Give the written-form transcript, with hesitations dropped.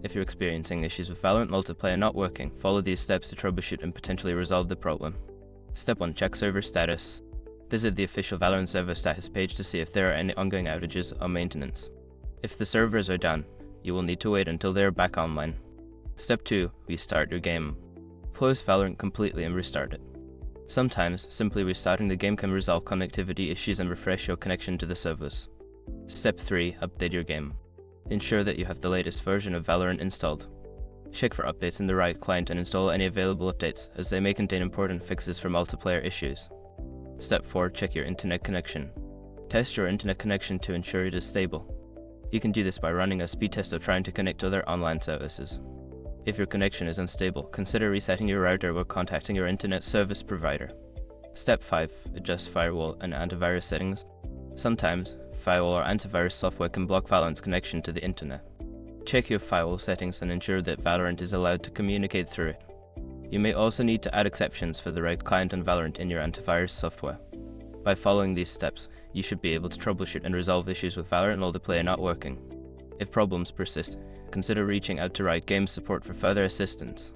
If you're experiencing issues with Valorant multiplayer not working, follow these steps to troubleshoot and potentially resolve the problem. Step 1. Check server status. Visit the official Valorant server status page to see if there are any ongoing outages or maintenance. If the servers are down, you will need to wait until they are back online. Step 2. Restart your game. Close Valorant completely and restart it. Sometimes, simply restarting the game can resolve connectivity issues and refresh your connection to the servers. Step 3. Update your game. Ensure that you have the latest version of Valorant installed. Check for updates in the right client and install any available updates, as they may contain important fixes for multiplayer issues. Step 4. Check your internet connection. Test your internet connection to ensure it is stable. You can do this by running a speed test or trying to connect to other online services. If your connection is unstable, consider resetting your router or contacting your internet service provider. Step 5. Adjust firewall and antivirus settings. Sometimes, firewall or antivirus software can block Valorant's connection to the internet. Check your firewall settings and ensure that Valorant is allowed to communicate through it. You may also need to add exceptions for the right client on Valorant in your antivirus software. By following these steps, you should be able to troubleshoot and resolve issues with Valorant multiplayer not working. If problems persist, consider reaching out to Riot Games support for further assistance.